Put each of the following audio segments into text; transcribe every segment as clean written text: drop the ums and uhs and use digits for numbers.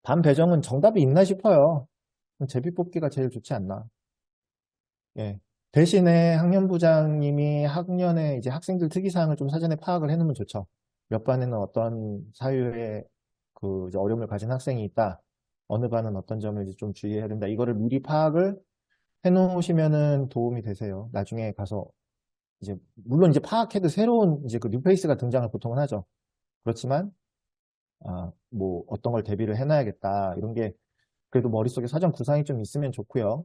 반 배정은 정답이 있나 싶어요. 제비 뽑기가 제일 좋지 않나. 예. 대신에 학년부장님이 학년에 이제 학생들 특이사항을 좀 사전에 파악을 해놓으면 좋죠. 몇 반에는 어떤 사유의 그 이제 어려움을 가진 학생이 있다. 어느 반은 어떤 점을 이제 좀 주의해야 된다. 이거를 미리 파악을 해놓으시면은 도움이 되세요. 나중에 가서 이제 물론 이제 파악해도 새로운 이제 그 뉴페이스가 등장을 보통은 하죠. 그렇지만 뭐 어떤 걸 대비를 해놔야겠다. 이런 게 그래도 머릿속에 사전 구상이 좀 있으면 좋고요.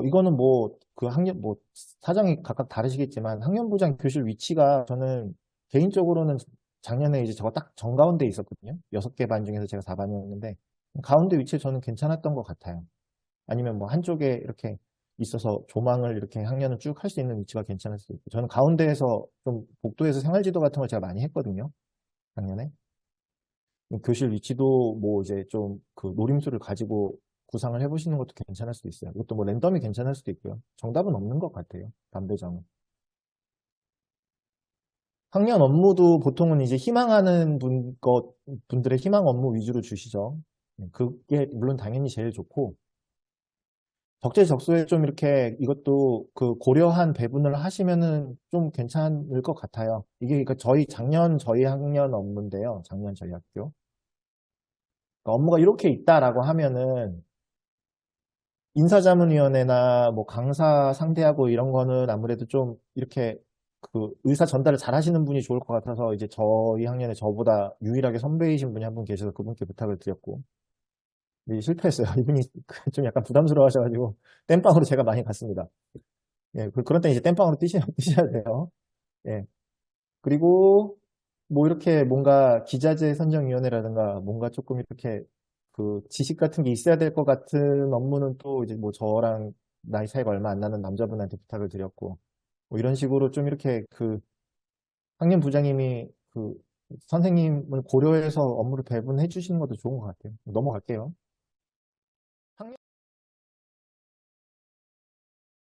이거는 뭐, 그 학년, 뭐, 사정이 각각 다르시겠지만, 학년부장 교실 위치가 저는 개인적으로는 작년에 이제 저거 딱 정가운데 있었거든요. 6개 반 중에서 제가 4반이었는데, 가운데 위치에 저는 괜찮았던 것 같아요. 아니면 뭐 한쪽에 이렇게 있어서 조망을 이렇게 학년을 쭉 할 수 있는 위치가 괜찮을 수도 있고, 저는 가운데에서 좀 복도에서 생활지도 같은 걸 제가 많이 했거든요. 작년에. 교실 위치도 뭐 이제 좀 그 노림수를 가지고 구상을 해보시는 것도 괜찮을 수도 있어요. 이것도 뭐 랜덤이 괜찮을 수도 있고요. 정답은 없는 것 같아요. 담배장은. 학년 업무도 보통은 이제 희망하는 분들의 희망 업무 위주로 주시죠. 그게 물론 당연히 제일 좋고, 적재적소에 좀 이렇게 이것도 그 고려한 배분을 하시면은 좀 괜찮을 것 같아요. 이게 그러니까 작년 저희 학년 업무인데요. 작년 저희 학교. 그러니까 업무가 이렇게 있다라고 하면은 인사자문위원회나 뭐 강사 상대하고 이런 거는 아무래도 좀 이렇게 그 의사 전달을 잘 하시는 분이 좋을 것 같아서 이제 저희 학년에 저보다 유일하게 선배이신 분이 한 분 계셔서 그분께 부탁을 드렸고 근데 실패했어요. 이분이 좀 약간 부담스러워 하셔가지고 땜빵으로 제가 많이 갔습니다. 예, 그런 때 이제 땜빵으로 뛰셔야 돼요. 예. 그리고 뭐 이렇게 뭔가 기자재 선정위원회라든가 뭔가 조금 이렇게 그 지식 같은 게 있어야 될 것 같은 업무는 또 이제 뭐 저랑 나이 차이가 얼마 안 나는 남자분한테 부탁을 드렸고 뭐 이런 식으로 좀 이렇게 그 학년 부장님이 그 선생님을 고려해서 업무를 배분해 주시는 것도 좋은 것 같아요. 넘어갈게요. 학년,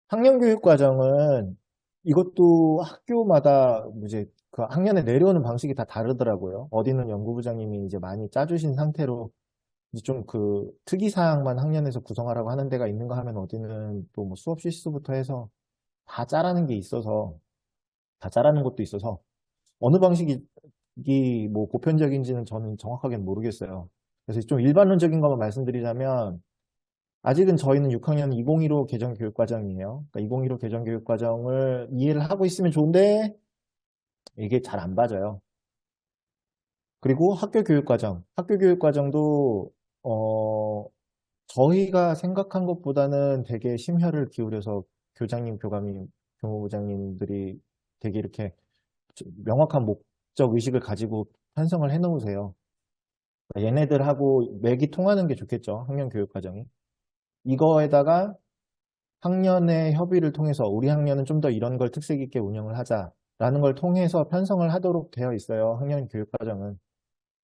학년교육 과정은 이것도 학교마다 이제 그 학년에 내려오는 방식이 다 다르더라고요. 어디는 연구부장님이 이제 많이 짜주신 상태로 이제 좀 그 특이사항만 학년에서 구성하라고 하는 데가 있는가 하면 어디는 또 뭐 수업 실수부터 해서 다 짜라는 게 있어서 다 짜라는 것도 있어서 어느 방식이 뭐 보편적인지는 저는 정확하게 모르겠어요. 그래서 좀 일반론적인 것만 말씀드리자면 아직은 저희는 6학년 2015 개정교육과정이에요. 그러니까 2015 개정교육과정을 이해를 하고 있으면 좋은데 이게 잘 안 맞아요. 그리고 학교교육과정도 저희가 생각한 것보다는 되게 심혈을 기울여서 교장님, 교감님, 교무부장님들이 되게 이렇게 명확한 목적 의식을 가지고 편성을 해놓으세요. 얘네들하고 맥이 통하는 게 좋겠죠. 학년 교육 과정이. 이거에다가 학년의 협의를 통해서 우리 학년은 좀 더 이런 걸 특색 있게 운영을 하자라는 걸 통해서 편성을 하도록 되어 있어요. 학년 교육 과정은.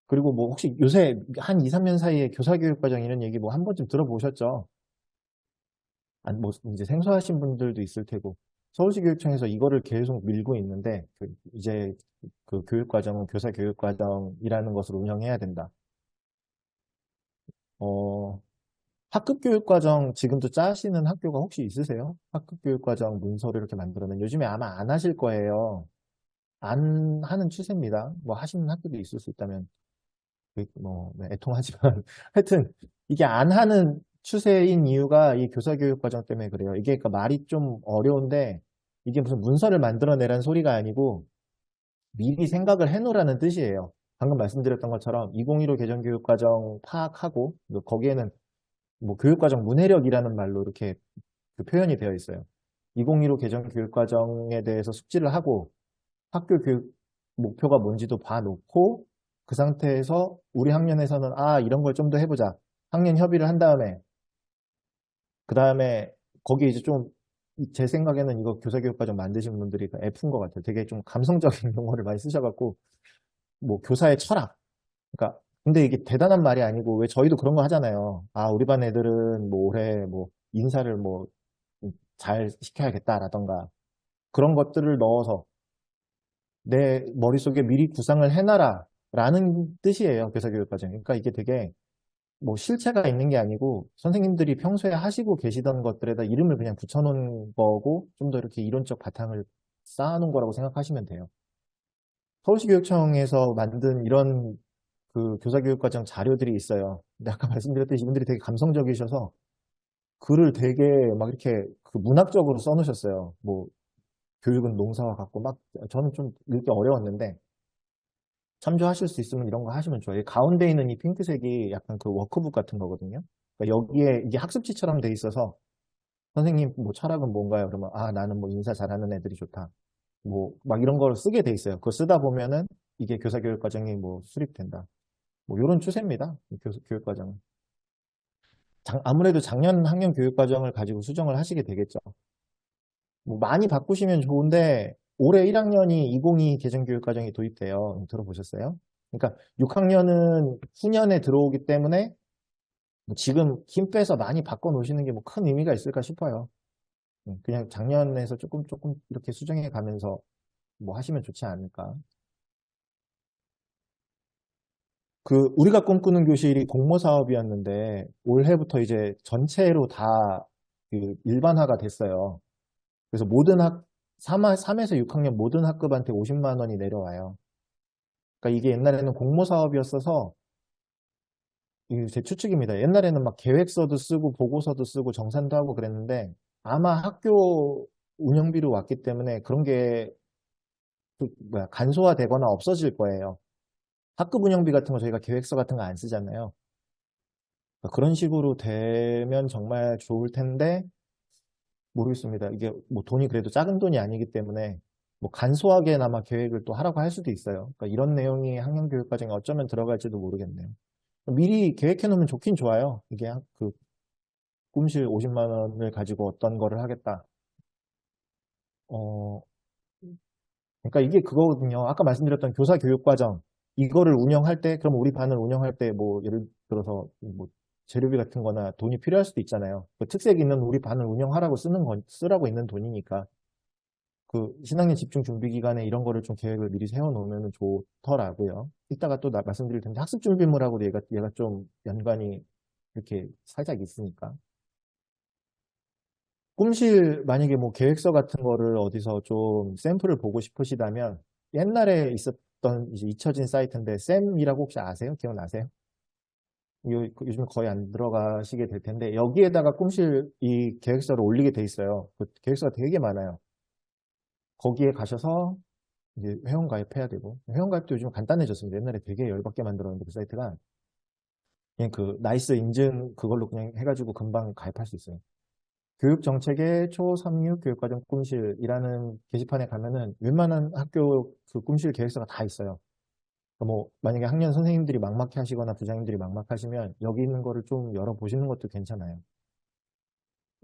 그리고 뭐 혹시 요새 한 2, 3년 사이에 교사 교육 과정 이런 얘기 뭐 한 번쯤 들어보셨죠? 아니, 뭐, 이제 생소하신 분들도 있을 테고, 서울시 교육청에서 이거를 계속 밀고 있는데, 이제 그 교육과정은 교사 교육과정이라는 것을 운영해야 된다. 어, 학급 교육과정 지금도 짜시는 학교가 혹시 있으세요? 학급 교육과정 문서를 이렇게 만들어낸, 요즘에 아마 안 하실 거예요. 안 하는 추세입니다. 뭐 하시는 학교도 있을 수 있다면, 뭐, 네, 애통하지만. 하여튼, 이게 안 하는 추세인 이유가 이 교사교육 과정 때문에 그래요. 이게 그러니까 말이 좀 어려운데, 이게 무슨 문서를 만들어내라는 소리가 아니고, 미리 생각을 해놓으라는 뜻이에요. 방금 말씀드렸던 것처럼 2015 개정교육 과정 파악하고, 거기에는 뭐 교육과정 문해력이라는 말로 이렇게 그 표현이 되어 있어요. 2015 개정교육 과정에 대해서 숙지를 하고, 학교 교육 목표가 뭔지도 봐놓고 그 상태에서 우리 학년에서는 이런 걸 좀 더 해보자. 학년 협의를 한 다음에 그 다음에 거기에 이제 좀 제 생각에는 이거 교사교육과정 만드신 분들이 F인 것 같아요. 되게 좀 감성적인 용어를 많이 쓰셔갖고 뭐 교사의 철학. 그러니까 근데 이게 대단한 말이 아니고 왜 저희도 그런 거 하잖아요. 우리 반 애들은 뭐 올해 뭐 인사를 뭐 잘 시켜야겠다라던가 그런 것들을 넣어서 내 머릿속에 미리 구상을 해놔라 라는 뜻이에요. 교사교육과정. 그러니까 이게 되게 뭐 실체가 있는 게 아니고 선생님들이 평소에 하시고 계시던 것들에다 이름을 그냥 붙여놓은 거고 좀 더 이렇게 이론적 바탕을 쌓아놓은 거라고 생각하시면 돼요. 서울시 교육청에서 만든 이런 그 교사교육과정 자료들이 있어요. 근데 아까 말씀드렸듯이 이분들이 되게 감성적이셔서 글을 되게 막 이렇게 그 문학적으로 써놓으셨어요. 뭐 교육은 농사와 같고 막 저는 좀 읽기 어려웠는데 참조하실 수 있으면 이런 거 하시면 좋아요. 가운데 있는 이 핑크색이 약간 그 워크북 같은 거거든요. 그러니까 여기에 이게 학습지처럼 돼 있어서 선생님 뭐 철학은 뭔가요? 그러면 아 나는 뭐 인사 잘하는 애들이 좋다. 뭐 막 이런 걸 쓰게 돼 있어요. 그거 쓰다 보면은 이게 교사교육 과정이 뭐 수립된다. 뭐 이런 추세입니다. 교육 과정은. 아무래도 작년 학년 교육 과정을 가지고 수정을 하시게 되겠죠. 뭐 많이 바꾸시면 좋은데 올해 1학년이 2022 개정교육과정이 도입돼요. 들어보셨어요? 그러니까 6학년은 후년에 들어오기 때문에 뭐 지금 힘 빼서 많이 바꿔놓으시는 게 뭐 큰 의미가 있을까 싶어요. 그냥 작년에서 조금 이렇게 수정해 가면서 뭐 하시면 좋지 않을까. 그 우리가 꿈꾸는 교실이 공모 사업이었는데 올해부터 이제 전체로 다 그 일반화가 됐어요. 그래서 모든 3에서 6학년 모든 학급한테 50만 원이 내려와요. 그러니까 이게 옛날에는 공모 사업이었어서 이게 제 추측입니다. 옛날에는 막 계획서도 쓰고 보고서도 쓰고 정산도 하고 그랬는데 아마 학교 운영비로 왔기 때문에 그런 게 간소화되거나 없어질 거예요. 학급 운영비 같은 거 저희가 계획서 같은 거 안 쓰잖아요. 그러니까 그런 식으로 되면 정말 좋을 텐데 모르겠습니다. 이게 뭐 돈이 그래도 작은 돈이 아니기 때문에 뭐 간소하게나마 계획을 또 하라고 할 수도 있어요. 그러니까 이런 내용이 학년교육과정에 어쩌면 들어갈지도 모르겠네요. 미리 계획해 놓으면 좋긴 좋아요. 이게 그 꿈실 50만 원을 가지고 어떤 거를 하겠다. 어, 그러니까 이게 그거거든요. 아까 말씀드렸던 교사 교육과정 이거를 운영할 때 그럼 우리 반을 운영할 때 뭐 예를 들어서 뭐 재료비 같은 거나 돈이 필요할 수도 있잖아요. 그 특색 있는 우리 반을 운영하라고 쓰라고 있는 돈이니까 그 신학년 집중 준비 기간에 이런 거를 좀 계획을 미리 세워놓으면 좋더라고요. 이따가 또 말씀드릴 텐데 학습 준비물하고도 얘가 좀 연관이 이렇게 살짝 있으니까. 꿈실 만약에 뭐 계획서 같은 거를 어디서 좀 샘플을 보고 싶으시다면 옛날에 있었던 이제 잊혀진 사이트인데 쌤이라고 혹시 아세요? 기억나세요? 요즘 거의 안 들어가시게 될 텐데 여기에다가 꿈실 이 계획서를 올리게 돼 있어요. 그 계획서가 되게 많아요. 거기에 가셔서 이제 회원 가입해야 되고 회원 가입도 요즘 간단해졌습니다. 옛날에 되게 열받게 만들었는데 그 사이트가 그냥 그 나이스 인증 그걸로 그냥 해가지고 금방 가입할 수 있어요. 교육정책의 초3, 6 교육과정 꿈실이라는 게시판에 가면은 웬만한 학교 그 꿈실 계획서가 다 있어요. 그러니까 뭐 만약에 학년 선생님들이 막막해 하시거나 부장님들이 막막하시면 여기 있는 거를 좀 열어보시는 것도 괜찮아요.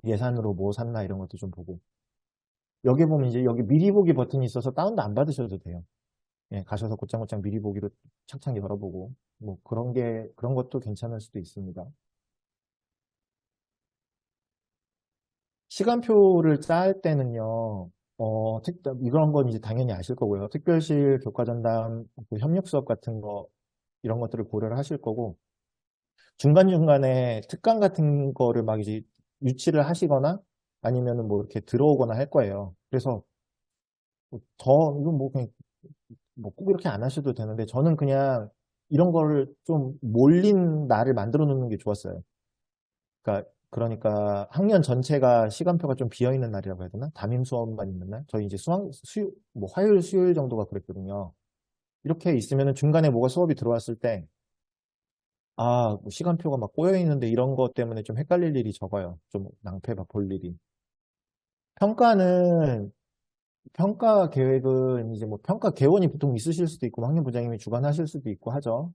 예산으로 뭐 샀나 이런 것도 좀 보고. 여기 보면 이제 여기 미리 보기 버튼이 있어서 다운도 안 받으셔도 돼요. 예, 가셔서 곧장곧장 미리 보기로 착착 열어보고 뭐 그런 것도 괜찮을 수도 있습니다. 시간표를 짤 때는요, 이런 건 이제 당연히 아실 거고요. 특별실, 교과전담, 그 협력 수업 같은 거, 이런 것들을 고려를 하실 거고, 중간중간에 특강 같은 거를 막 이제 유치를 하시거나 아니면은 뭐 이렇게 들어오거나 할 거예요. 그래서 이건 뭐 그냥 뭐 꼭 이렇게 안 하셔도 되는데, 저는 그냥 이런 거를 좀 몰린 날을 만들어 놓는 게 좋았어요. 그러니까 학년 전체가 시간표가 좀 비어 있는 날이라고 해야 되나? 담임 수업만 있는 날? 저희 이제 뭐 화요일, 수요일 정도가 그랬거든요. 이렇게 있으면은 중간에 뭐가 수업이 들어왔을 때, 뭐 시간표가 막 꼬여 있는데 이런 것 때문에 좀 헷갈릴 일이 적어요. 좀 낭패 볼 일이. 평가는, 평가 계획은 이제 뭐 평가 개원이 보통 있으실 수도 있고, 학년부장님이 주관하실 수도 있고 하죠.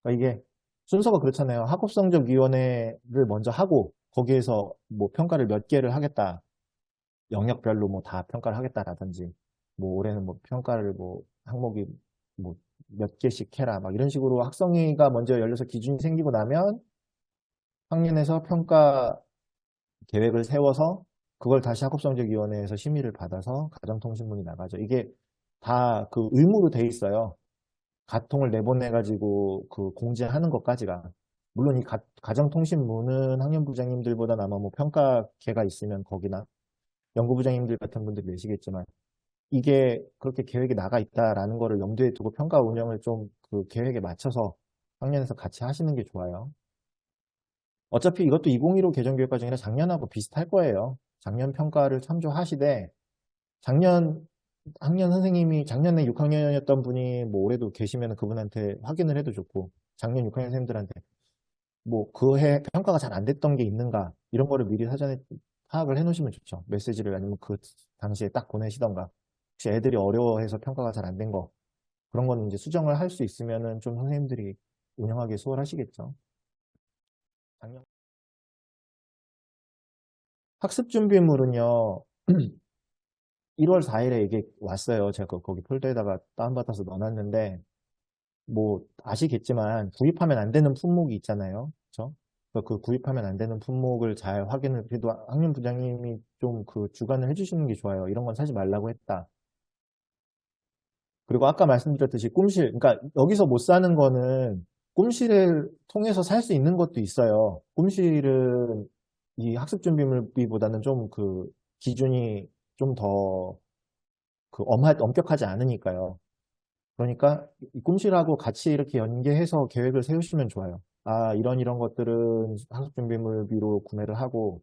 그러니까 이게 순서가 그렇잖아요. 학업성적위원회를 먼저 하고, 거기에서 뭐 평가를 몇 개를 하겠다. 영역별로 뭐 다 평가를 하겠다라든지, 뭐 올해는 뭐 평가를 뭐 항목이 뭐 몇 개씩 해라. 막 이런 식으로 학성위가 먼저 열려서 기준이 생기고 나면 학년에서 평가 계획을 세워서 그걸 다시 학업성적위원회에서 심의를 받아서 가정통신문이 나가죠. 이게 다 그 의무로 돼 있어요. 가통을 내보내가지고 그 공지하는 것까지가. 물론 이 가정통신부는 학년부장님들보다는 아마 뭐 평가계가 있으면 거기나 연구부장님들 같은 분들이 내시겠지만 이게 그렇게 계획에 나가 있다라는 거를 염두에 두고 평가 운영을 좀 그 계획에 맞춰서 학년에서 같이 하시는 게 좋아요. 어차피 이것도 2015 개정교육과정이라 작년하고 비슷할 거예요. 작년 평가를 참조하시되 작년 학년 선생님이 작년에 6학년이었던 분이 뭐 올해도 계시면 그분한테 확인을 해도 좋고 작년 6학년 선생님들한테 뭐 그 해 평가가 잘 안 됐던 게 있는가 이런 거를 미리 사전에 파악을 해 놓으시면 좋죠. 메시지를 아니면 그 당시에 딱 보내시던가 혹시 애들이 어려워해서 평가가 잘 안 된 거 그런 거는 이제 수정을 할 수 있으면은 좀 선생님들이 운영하기 수월하시겠죠. 작년 학습 준비물은요. 1월 4일에 이게 왔어요. 제가 거기 폴더에다가 다운받아서 넣어놨는데 뭐 아시겠지만 구입하면 안 되는 품목이 있잖아요. 그렇죠? 그 구입하면 안 되는 품목을 잘 확인을 그래도 학년 부장님이 좀 그 주관을 해주시는 게 좋아요. 이런 건 사지 말라고 했다. 그리고 아까 말씀드렸듯이 꿈실, 그러니까 여기서 못 사는 거는 꿈실을 통해서 살 수 있는 것도 있어요. 꿈실은 이 학습 준비물비보다는 좀 그 기준이 좀 더 그 엄격하지 않으니까요. 그러니까 이 꿈실하고 같이 이렇게 연계해서 계획을 세우시면 좋아요. 아, 이런 것들은 학습 준비물비로 구매를 하고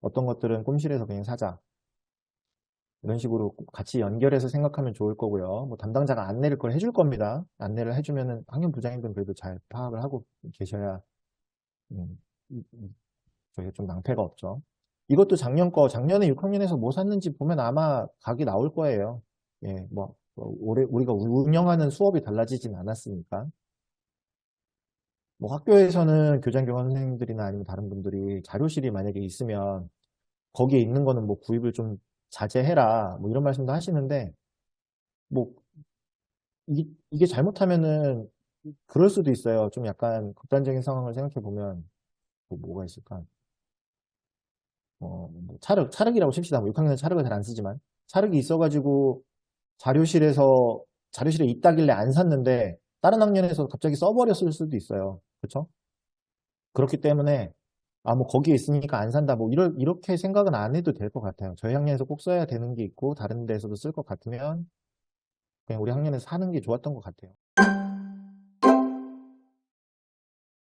어떤 것들은 꿈실에서 그냥 사자. 이런 식으로 같이 연결해서 생각하면 좋을 거고요. 뭐 담당자가 안내를 그걸 해줄 겁니다. 안내를 해주면은 학년 부장님들은 그래도 잘 파악을 하고 계셔야 음, 저희가 좀 낭패가 없죠. 이것도 작년 거, 작년에 6학년에서 뭐 샀는지 보면 아마 각이 나올 거예요. 예, 올해 우리가 운영하는 수업이 달라지진 않았으니까. 뭐 학교에서는 교장교원 선생님들이나 아니면 다른 분들이 자료실이 만약에 있으면 거기에 있는 거는 뭐 구입을 좀 자제해라 뭐 이런 말씀도 하시는데 뭐 이게 잘못하면은 그럴 수도 있어요. 좀 약간 극단적인 상황을 생각해 보면 뭐가 있을까? 뭐 차륵이라고 칩시다. 뭐 6학년은 차륵을 잘 안 쓰지만 차륵이 있어가지고 자료실에서 자료실에 있다길래 안 샀는데 다른 학년에서 갑자기 써버렸을 수도 있어요. 그렇죠? 그렇기 때문에 아 뭐 거기에 있으니까 안 산다 뭐 이렇게 생각은 안 해도 될 것 같아요. 저희 학년에서 꼭 써야 되는 게 있고 다른 데서도 쓸 것 같으면 그냥 우리 학년에서 사는 게 좋았던 것 같아요.